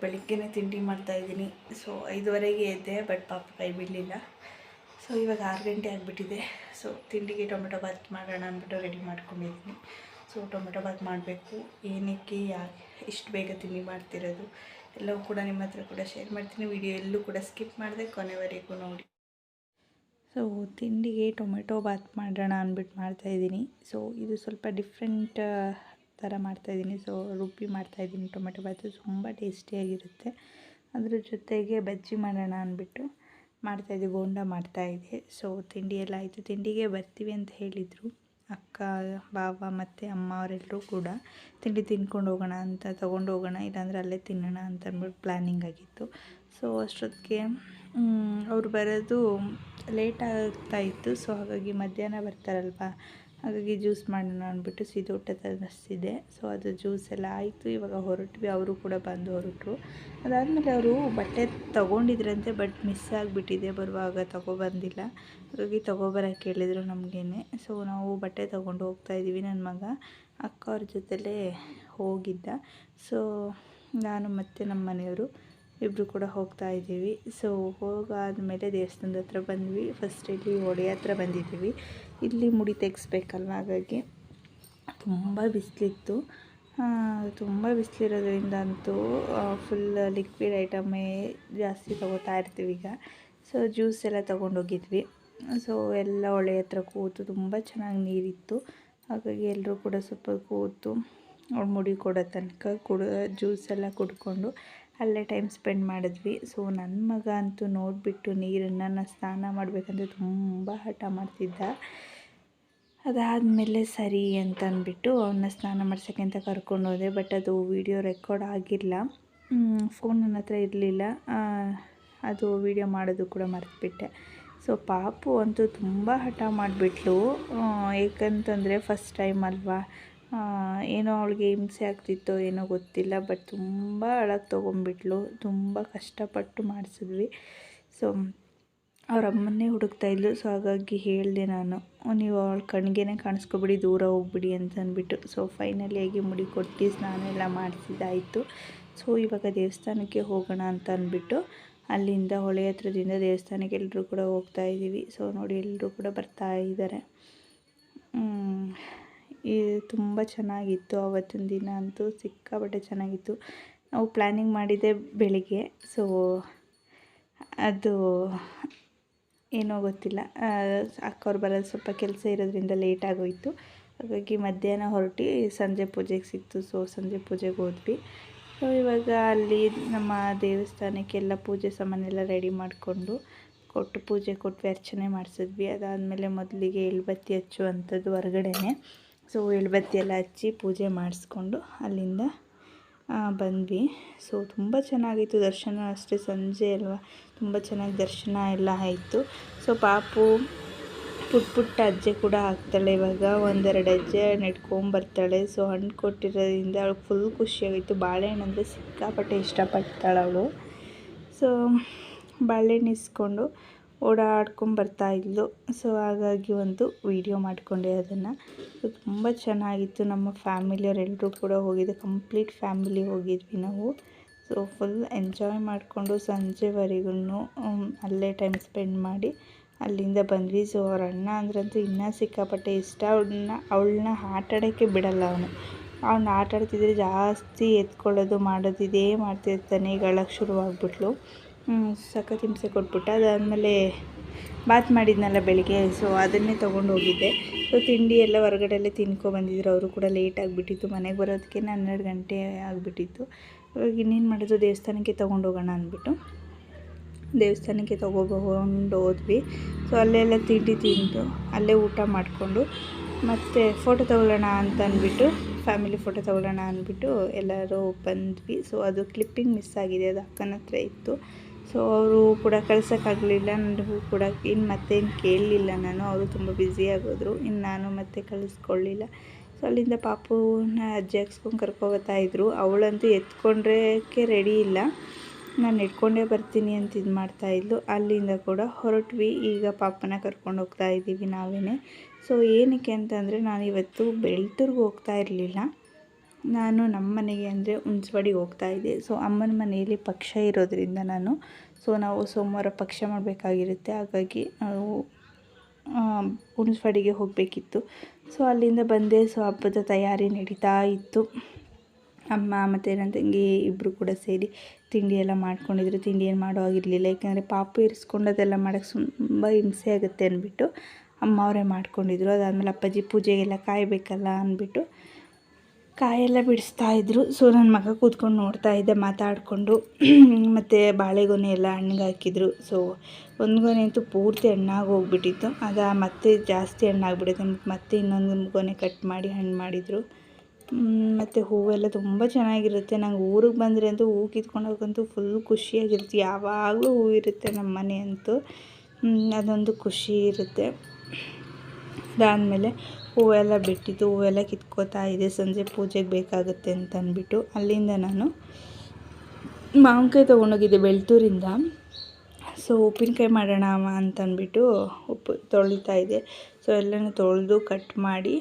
ಬೆಳಿಗ್ಗೆನೇ ತಿಂಡಿ ಮಾಡ್ತಾಯಿದ್ದೀನಿ. ಸೊ 5:30ಗೆ ಎದ್ದೆ, ಬಟ್ ಪಾಪ ಕೈ ಬಿಡಲಿಲ್ಲ. ಸೊ ಇವಾಗ 6 ಗಂಟೆ ಆಗಿಬಿಟ್ಟಿದೆ. ಸೊ ತಿಂಡಿಗೆ ಟೊಮೆಟೊ ಬಾತ್ ಮಾಡೋಣ ಅಂದ್ಬಿಟ್ಟು ರೆಡಿ ಮಾಡ್ಕೊಂಡಿದ್ದೀನಿ. ಸೊ ಟೊಮೆಟೊ ಬಾತ್ ಮಾಡಬೇಕು. ಏನಕ್ಕೆ ಇಷ್ಟು ಬೇಗ ತಿಂಡಿ ಮಾಡ್ತಿರೋದು ಎಲ್ಲವೂ ಕೂಡ ನಿಮ್ಮ ಹತ್ರ ಕೂಡ ಶೇರ್ ಮಾಡ್ತೀನಿ. ವಿಡಿಯೋ ಎಲ್ಲೂ ಕೂಡ ಸ್ಕಿಪ್ ಮಾಡಿದೆ, ಕೊನೆವರೆಗೂ ನೋಡಿ. ಸೊ ತಿಂಡಿಗೆ ಟೊಮೆಟೊ ಬಾತ್ ಮಾಡೋಣ ಅಂದ್ಬಿಟ್ಟು ಮಾಡ್ತಾಯಿದ್ದೀನಿ. ಸೊ ಇದು ಸ್ವಲ್ಪ ಡಿಫ್ರೆಂಟ್ ಥರ ಮಾಡ್ತಾಯಿದ್ದೀನಿ. ಸೊ ರುಬ್ಬಿ ಮಾಡ್ತಾಯಿದ್ದೀನಿ ಟೊಮೆಟೊ ಬಾತು. ತುಂಬ ಟೇಸ್ಟಿಯಾಗಿರುತ್ತೆ. ಅದ್ರ ಜೊತೆಗೆ ಬಜ್ಜಿ ಮಾಡೋಣ ಅಂದ್ಬಿಟ್ಟು ಮಾಡ್ತಾಯಿದ್ದೆ, ಬೋಂಡ ಮಾಡ್ತಾಯಿದ್ದೆ. ಸೊ ತಿಂಡಿ ಎಲ್ಲ ಆಯಿತು. ತಿಂಡಿಗೆ ಬರ್ತೀವಿ ಅಂತ ಹೇಳಿದರು ಅಕ್ಕ, ಬಾವ ಮತ್ತು ಅಮ್ಮ ಅವರೆಲ್ಲರೂ ಕೂಡ. ತಿಂಡಿ ತಿನ್ಕೊಂಡು ಹೋಗೋಣ ಅಂತ, ತೊಗೊಂಡು ಹೋಗೋಣ, ಇಲ್ಲಾಂದರೆ ಅಲ್ಲೇ ತಿನ್ನೋಣ ಅಂತ ಅಂದ್ಬಿಟ್ಟು ಪ್ಲ್ಯಾನಿಂಗ್ ಆಗಿತ್ತು. ಸೊ ಅಷ್ಟೊತ್ತಿಗೆ ಅವ್ರು ಬರೋದು ಲೇಟ್ ಆಗ್ತಾಯಿತ್ತು. ಸೊ ಹಾಗಾಗಿ ಮಧ್ಯಾಹ್ನ ಬರ್ತಾರಲ್ವ, ಹಾಗಾಗಿ ಜ್ಯೂಸ್ ಮಾಡೋಣ ಅಂದ್ಬಿಟ್ಟು ಸಿದೋಟ ತರಿಸಿದೆ. ಸೊ ಅದು ಜ್ಯೂಸ್ ಎಲ್ಲ ಆಯಿತು. ಇವಾಗ ಹೊರಟ್ವಿ. ಅವರು ಕೂಡ ಬಂದು ಹೊರಟರು. ಅದಾದಮೇಲೆ ಅವರು ಬಟ್ಟೆ ತೊಗೊಂಡಿದ್ರಂತೆ, ಬಟ್ ಮಿಸ್ ಆಗಿಬಿಟ್ಟಿದೆ, ಬರುವಾಗ ತೊಗೊಬಂದಿಲ್ಲ. ಹಾಗಾಗಿ ತೊಗೊಬರೋಕ್ಕೆ ಹೇಳಿದರು ನಮಗೇನೆ. ಸೊ ನಾವು ಬಟ್ಟೆ ತೊಗೊಂಡು ಹೋಗ್ತಾಯಿದ್ದೀವಿ. ನನ್ನ ಮಗ ಅಕ್ಕ ಅವ್ರ ಜೊತೆಲೇ ಹೋಗಿದ್ದ. ಸೊ ನಾನು ಮತ್ತು ನಮ್ಮ ಮನೆಯವರು ಇಬ್ಬರು ಕೂಡ ಹೋಗ್ತಾ ಇದ್ದೀವಿ. ಸೊ ಹೋಗಾದ್ಮೇಲೆ ದೇವಸ್ಥಾನದ ಹತ್ರ ಬಂದ್ವಿ. ಫಸ್ಟ್ ಇಲ್ಲಿ ಹೊಳೆ ಹತ್ರ ಬಂದಿದ್ದೀವಿ. ಇಲ್ಲಿ ಮುಡಿ ತೆಗೆಸ್ಬೇಕಲ್ವ, ಹಾಗಾಗಿ ತುಂಬ ಬಿಸಿಲಿತ್ತು. ತುಂಬ ಬಿಸಿಲಿರೋದ್ರಿಂದ ಅಂತೂ ಫುಲ್ ಲಿಕ್ವಿಡ್ ಐಟಮೇ ಜಾಸ್ತಿ ತೊಗೋತಾ ಇರ್ತೀವಿ ಈಗ. ಸೊ ಜ್ಯೂಸ್ ಎಲ್ಲ ತೊಗೊಂಡೋಗಿದ್ವಿ. ಸೊ ಎಲ್ಲ ಹೊಳೆ ಹತ್ರ ಕೂತು ತುಂಬ ಚೆನ್ನಾಗಿ ನೀರಿತ್ತು. ಹಾಗಾಗಿ ಎಲ್ಲರೂ ಕೂಡ ಸ್ವಲ್ಪ ಕೂತು ಅವ್ಳು ಮುಡಿ ಕೊಡೋ ತನಕ ಜ್ಯೂಸ್ ಎಲ್ಲ ಕುಡ್ಕೊಂಡು ಅಲ್ಲೇ ಟೈಮ್ ಸ್ಪೆಂಡ್ ಮಾಡಿದ್ವಿ. ಸೊ ನನ್ನ ಮಗ ಅಂತೂ ನೋಡಿಬಿಟ್ಟು ನೀರನ್ನು ನಾನು ಸ್ನಾನ ಮಾಡಬೇಕಂದ್ರೆ ತುಂಬ ಹಠ ಮಾಡ್ತಿದ್ದ. ಅದಾದಮೇಲೆ ಸರಿ ಅಂತ ಅಂದ್ಬಿಟ್ಟು ಅವನ್ನ ಸ್ನಾನ ಮಾಡ್ಸೋಕ್ಕೆ ಅಂತ ಕರ್ಕೊಂಡು ಹೋದೆ. ಬಟ್ ಅದು ವಿಡಿಯೋ ರೆಕಾರ್ಡ್ ಆಗಿಲ್ಲ, ಫೋನ್ ನನ್ನ ಹತ್ರ ಇರಲಿಲ್ಲ. ಅದು ವಿಡಿಯೋ ಮಾಡೋದು ಕೂಡ ಮರೆತುಬಿಟ್ಟೆ. ಸೊ ಪಾಪು ಅಂತೂ ತುಂಬ ಹಠ ಮಾಡಿಬಿಟ್ಲು. ಏಕಂತಂದರೆ ಫಸ್ಟ್ ಟೈಮ್ ಅಲ್ವಾ, ಏನೋ ಅವಳಿಗೆ ಹಿಂಸೆ ಆಗ್ತಿತ್ತೋ ಏನೋ ಗೊತ್ತಿಲ್ಲ, ಬಟ್ ತುಂಬ ಅಳಕ್ಕೆ ತೊಗೊಂಡ್ಬಿಟ್ಲು. ತುಂಬ ಕಷ್ಟಪಟ್ಟು ಮಾಡಿಸಿದ್ವಿ. ಸೊ ಅವ್ರ ಅಮ್ಮನ್ನೇ ಹುಡುಕ್ತಾಯಿದ್ಲು. ಸೊ ಹಾಗಾಗಿ ಹೇಳಿದೆ ನಾನು, ನೀವು ಅವಳ ಕಣ್ಗೆ ಕಾಣಿಸ್ಕೊಬಿಡಿ, ದೂರ ಹೋಗ್ಬಿಡಿ ಅಂತ ಅಂದ್ಬಿಟ್ಟು. ಸೊ ಫೈನಲಿಯಾಗಿ ಮುಡಿ ಕೊಟ್ಟು ಸ್ನಾನ ಎಲ್ಲ ಮಾಡಿಸಿದ್ದಾಯಿತು. ಸೊ ಇವಾಗ ದೇವಸ್ಥಾನಕ್ಕೆ ಹೋಗೋಣ ಅಂತ ಅಂದ್ಬಿಟ್ಟು ಅಲ್ಲಿಂದ ಹೊಳೆ ಹತ್ರದಿಂದ ದೇವಸ್ಥಾನಕ್ಕೆ ಎಲ್ಲರೂ ಕೂಡ ಹೋಗ್ತಾ ಇದ್ದೀವಿ. ಸೊ ನೋಡಿ, ಎಲ್ಲರೂ ಕೂಡ ಬರ್ತಾ ಇದ್ದಾರೆ. ತುಂಬ ಚೆನ್ನಾಗಿತ್ತು ಆವತ್ತಿನ ದಿನ ಅಂತೂ, ಸಿಕ್ಕಾಪಟ್ಟೆ ಚೆನ್ನಾಗಿತ್ತು. ನಾವು ಪ್ಲ್ಯಾನಿಂಗ್ ಮಾಡಿದ್ದೆ ಬೆಳಿಗ್ಗೆ. ಸೊ ಅದು ಏನೋ ಗೊತ್ತಿಲ್ಲ, ಅಕ್ಕವ್ರು ಬರೋದು ಸ್ವಲ್ಪ ಕೆಲಸ ಇರೋದ್ರಿಂದ ಲೇಟ್ ಆಗೋಯಿತು. ಹಾಗಾಗಿ ಮಧ್ಯಾಹ್ನ ಹೊರಟು ಸಂಜೆ ಪೂಜೆಗೆ ಸಿಕ್ತು. ಸೊ ಸಂಜೆ ಪೂಜೆಗೆ ಹೋದ್ವಿ. ಸೊ ಇವಾಗ ಅಲ್ಲಿ ನಮ್ಮ ದೇವಸ್ಥಾನಕ್ಕೆಲ್ಲ ಪೂಜೆ ಸಾಮಾನೆಲ್ಲ ರೆಡಿ ಮಾಡಿಕೊಂಡು ಪೂಜೆ ಕೊಟ್ಟು ಅರ್ಚನೆ ಮಾಡಿಸಿದ್ವಿ. ಅದಾದಮೇಲೆ ಮೊದಲಿಗೆ ಎಳ್ಬತ್ತಿ ಹಚ್ಚುವಂಥದ್ದು ಹೊರಗಡೆನೆ. ಸೊ ಎಳ್ಬತ್ತಿ ಎಲ್ಲ ಹಚ್ಚಿ ಪೂಜೆ ಮಾಡಿಸ್ಕೊಂಡು ಅಲ್ಲಿಂದ ಬಂದ್ವಿ. ಸೊ ತುಂಬ ಚೆನ್ನಾಗಿತ್ತು. ದರ್ಶನ ಅಷ್ಟೇ, ಸಂಜೆ ಅಲ್ವಾ, ತುಂಬ ಚೆನ್ನಾಗಿ ದರ್ಶನ ಎಲ್ಲ ಆಯಿತು. ಸೊ ಪಾಪು ಪುಟ್ಟ ಹೆಜ್ಜೆ ಕೂಡ ಆಗ್ತಾಳೆ. ಇವಾಗ 1-2 ಹೆಜ್ಜೆ ನೆಡ್ಕೊಂಬರ್ತಾಳೆ. ಸೊ ಹಣ್ಣು ಕೊಟ್ಟಿರೋದ್ರಿಂದ ಅವಳಿಗೆ ಫುಲ್ ಖುಷಿಯಾಗಿತ್ತು. ಬಾಳೆಹಣ್ಣು ಅಂದರೆ ಸಿಕ್ಕಾಪಟ್ಟೆ ಇಷ್ಟಪಡ್ತಾಳೆ ಅವಳು. ಸೊ ಬಾಳೆಹಣ್ಣು ಇಸ್ಕೊಂಡು ಓಡಾಡ್ಕೊಂಬರ್ತಾಯಿದ್ಲು. ಸೊ ಹಾಗಾಗಿ ಒಂದು ವಿಡಿಯೋ ಮಾಡಿಕೊಂಡೆ ಅದನ್ನು. ಸೊ ತುಂಬ ಚೆನ್ನಾಗಿತ್ತು. ನಮ್ಮ ಫ್ಯಾಮಿಲಿಯವರೆಲ್ಲರೂ ಕೂಡ ಹೋಗಿದ್ದೆ, ಕಂಪ್ಲೀಟ್ ಫ್ಯಾಮಿಲಿ ಹೋಗಿದ್ವಿ ನಾವು. ಸೊ ಫುಲ್ ಎಂಜಾಯ್ ಮಾಡಿಕೊಂಡು ಸಂಜೆವರೆಗೂ ಅಲ್ಲೇ ಟೈಮ್ ಸ್ಪೆಂಡ್ ಮಾಡಿ ಅಲ್ಲಿಂದ ಬಂದ್ವಿ. ಸೊ ಅವ್ರ ಅಣ್ಣ ಅಂದ್ರಂತೂ ಇನ್ನೂ ಸಿಕ್ಕಾಪಟ್ಟೆ ಇಷ್ಟ. ಅವಳನ್ನ ಆಟಾಡೋಕ್ಕೆ ಬಿಡಲ್ಲ ಅವನು. ಆಟಾಡ್ತಿದ್ರೆ ಜಾಸ್ತಿ ಎತ್ಕೊಳ್ಳೋದು ಮಾಡೋದು ಇದೇ ಮಾಡ್ತಿರ್ತಾನೆ. ಈಗ ಅಳಕ್ಕೆ ಶುರುವಾಗ್ಬಿಟ್ಲು. ಸಖತ್ ಹಿಂಸೆ ಕೊಟ್ಬಿಟ್ಟ. ಅದಾದಮೇಲೆ ಬಾತ್ ಮಾಡಿದ್ನಲ್ಲ ಬೆಳಿಗ್ಗೆ, ಸೊ ಅದನ್ನೇ ತೊಗೊಂಡು ಹೋಗಿದ್ದೆ. ಸೊ ತಿಂಡಿ ಎಲ್ಲ ಹೊರಗಡೆಯಲ್ಲೇ ತಿನ್ಕೊಬಂದಿದ್ರು. ಅವರು ಕೂಡ ಲೇಟ್ ಆಗಿಬಿಟ್ಟಿತ್ತು. ಮನೆಗೆ ಬರೋದಕ್ಕೆ 12 ಗಂಟೆ ಆಗಿಬಿಟ್ಟಿತ್ತು. ಇವಾಗ ಇನ್ನೇನು ಮಾಡೋದು, ದೇವಸ್ಥಾನಕ್ಕೆ ತೊಗೊಂಡೋಗೋಣ ಅಂದ್ಬಿಟ್ಟು ದೇವಸ್ಥಾನಕ್ಕೆ ತೊಗೊಂಡು ಹೋದ್ವಿ. ಸೊ ಅಲ್ಲೆಲ್ಲ ತಿಂಡಿ ತಿಂದು ಅಲ್ಲೇ ಊಟ ಮಾಡಿಕೊಂಡು ಮತ್ತು ಫೋಟೋ ತೊಗೊಳ್ಳೋಣ ಅಂತ ಅಂದ್ಬಿಟ್ಟು, ಫ್ಯಾಮಿಲಿ ಫೋಟೋ ತೊಗೊಳ್ಳೋಣ ಅಂದ್ಬಿಟ್ಟು ಎಲ್ಲರೂ ಬಂದ್ವಿ. ಸೊ ಅದು ಕ್ಲಿಪ್ಪಿಂಗ್ ಮಿಸ್ ಆಗಿದೆ, ಅದು ಅಕ್ಕನ ಹತ್ರ ಇತ್ತು. ಸೊ ಅವರು ಕೂಡ ಕಳ್ಸೋಕ್ಕಾಗಲಿಲ್ಲ. ನನಗೂ ಕೂಡ ಮತ್ತೇನು ಕೇಳಲಿಲ್ಲ ನಾನು. ಅವರು ತುಂಬ ಬ್ಯುಸಿಯಾಗೋದ್ರು. ಇನ್ನು ನಾನು ಮತ್ತೆ ಕಳಿಸ್ಕೊಳ್ಳಿಲ್ಲ. ಸೊ ಅಲ್ಲಿಂದ ಪಾಪುನ ಅಜ್ಜಿ ಹಾಕ್ಸ್ಕೊಂಡು ಕರ್ಕೊಬರ್ತಾಯಿದ್ರು. ಅವಳಂತೂ ಎತ್ಕೊಂಡ್ರಕ್ಕೆ ರೆಡಿ ಇಲ್ಲ. ನಾನು ಇಟ್ಕೊಂಡೇ ಬರ್ತೀನಿ ಅಂತ ಇದು ಮಾಡ್ತಾಯಿದ್ಲು. ಅಲ್ಲಿಂದ ಕೂಡ ಹೊರಟ್ವಿ. ಈಗ ಪಾಪನ ಕರ್ಕೊಂಡು ಹೋಗ್ತಾ ಇದ್ದೀವಿ ನಾವೇ. ಸೊ ಏನಕ್ಕೆ ಅಂತಂದರೆ, ನಾನಿವತ್ತು ಬೆಳ್ತೂರ್ಗೆ ಹೋಗ್ತಾ ಇರಲಿಲ್ಲ. ನಾನು ನಮ್ಮ ಮನೆಗೆ ಅಂದರೆ ಹುಣಸವಾಡಿಗೆ ಹೋಗ್ತಾಯಿದ್ದೆ. ಸೊ ಅಮ್ಮನ ಮನೆಯಲ್ಲಿ ಪಕ್ಷ ಇರೋದ್ರಿಂದ ನಾವು ಸೋಮವಾರ ಪಕ್ಷ ಮಾಡಬೇಕಾಗಿರುತ್ತೆ. ಹಾಗಾಗಿ ನಾವು ಹುಣಸವಾಡಿಗೆ ಹೋಗಬೇಕಿತ್ತು. ಸೊ ಅಲ್ಲಿಂದ ಬಂದೆ. ಸೊ ಹಬ್ಬದ ತಯಾರಿ ನಡೀತಾ ಇತ್ತು. ಅಮ್ಮ ಮತ್ತು ನನ್ನ ತಂಗಿ ಇಬ್ಬರು ಕೂಡ ಸೇರಿ ತಿಂಡಿ ಎಲ್ಲ ಮಾಡ್ಕೊಂಡಿದ್ರು. ತಿಂಡಿ ಏನು ಮಾಡೋ ಆಗಿರಲಿಲ್ಲ, ಏಕೆಂದರೆ ಪಾಪು ಇರಿಸ್ಕೊಂಡು ಅದೆಲ್ಲ ಮಾಡೋಕ್ಕೆ ತುಂಬ ಹಿಂಸೆ ಆಗುತ್ತೆ ಅಂದ್ಬಿಟ್ಟು ಅಮ್ಮ ಅವರೇ ಮಾಡ್ಕೊಂಡಿದ್ರು. ಅದಾದಮೇಲೆ ಅಪ್ಪಾಜಿ ಪೂಜೆಗೆಲ್ಲ ಕಾಯಬೇಕಲ್ಲ ಅಂದ್ಬಿಟ್ಟು ಕಾಯೆಲ್ಲ ಬಿಡಿಸ್ತಾಯಿದ್ರು. ಸೊ ನನ್ನ ಮಗ ಕೂತ್ಕೊಂಡು ನೋಡ್ತಾ ಇದ್ದೆ ಮಾತಾಡಿಕೊಂಡು. ಮತ್ತು ಬಾಳೆಗೊನೆ ಎಲ್ಲ ಹಣ್ಣಿಗೆ ಹಾಕಿದ್ರು. ಸೊ ಒಂದು ಗೊನೆ ಅಂತೂ ಪೂರ್ತಿ ಹಣ್ಣಾಗಿ ಹೋಗ್ಬಿಟ್ಟಿತ್ತು. ಮತ್ತೆ ಜಾಸ್ತಿ ಹಣ್ಣಾಗ್ಬಿಡುತ್ತೆ ಅಂದ್ಬಿಟ್ಟು ಮತ್ತೆ ಇನ್ನೊಂದು ಗೊನೆ ಕಟ್ ಮಾಡಿ ಹಣ್ಣು ಮಾಡಿದರು. ಮತ್ತು ಹೂವೆಲ್ಲ ತುಂಬ ಚೆನ್ನಾಗಿರುತ್ತೆ. ನಂಗೆ ಊರಿಗೆ ಬಂದರೆ ಅಂತೂ ಹೂ ಕಿತ್ಕೊಂಡೋಗಂತೂ ಫುಲ್ ಖುಷಿಯಾಗಿರುತ್ತೆ. ಯಾವಾಗಲೂ ಹೂ ಇರುತ್ತೆ ನಮ್ಮ ಮನೆ ಅಂತೂ, ಅದೊಂದು ಖುಷಿ ಇರುತ್ತೆ. ಅದಾದಮೇಲೆ ಹೂವೆಲ್ಲ ಬಿಟ್ಟಿದ್ದು, ಹೂವೆಲ್ಲ ಕಿತ್ಕೋತಾ ಇದೆ. ಸಂಜೆ ಪೂಜೆಗೆ ಬೇಕಾಗುತ್ತೆ ಅಂತ ಅಂದ್ಬಿಟ್ಟು ಅಲ್ಲಿಂದ ನಾನು ಮಾವಿನಕಾಯಿ ತೊಗೊಂಡೋಗಿದ್ದೆ ಬೆಳ್ತೂರಿಂದ. ಸೊ ಉಪ್ಪಿನಕಾಯಿ ಮಾಡೋಣ ಅಂತಂದ್ಬಿಟ್ಟು ತೊಳಿತಾ ಇದೆ. ಸೊ ಎಲ್ಲನೂ ತೊಳೆದು ಕಟ್ ಮಾಡಿ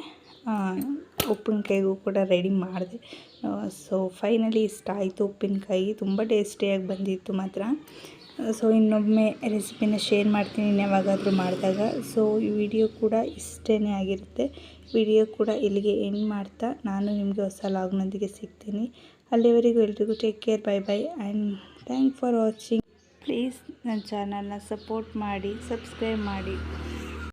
ಉಪ್ಪಿನಕಾಯಿಗೂ ಕೂಡ ರೆಡಿ ಮಾಡಿದೆ. ಸೊ ಫೈನಲಿ ಇಷ್ಟ ಆಯಿತು ಉಪ್ಪಿನಕಾಯಿ. ತುಂಬ ಟೇಸ್ಟಿಯಾಗಿ ಬಂದಿತ್ತು ಮಾತ್ರ. ಸೊ ಇನ್ನೊಮ್ಮೆ ರೆಸಿಪಿನ ಶೇರ್ ಮಾಡ್ತೀನಿ ಯಾವಾಗಾದರೂ ಮಾಡಿದಾಗ. ಸೊ ಈ ವಿಡಿಯೋ ಕೂಡ ಇಷ್ಟೇ ಆಗಿರುತ್ತೆ. ವಿಡಿಯೋ ಕೂಡ ಇಲ್ಲಿಗೆ ಎಂಡ್ ಮಾಡ್ತಾ ನಾನು ನಿಮಗೆ ಹೊಸ ಲಾಗ್ನೊಂದಿಗೆ ಸಿಗ್ತೀನಿ. ಅಲ್ಲಿವರೆಗೂ ಎಲ್ರಿಗೂ take care, bye bye and thank for watching. Please ನನ್ನ ಚಾನಲ್ನ ಸಪೋರ್ಟ್ ಮಾಡಿ, ಸಬ್ಸ್ಕ್ರೈಬ್ ಮಾಡಿ.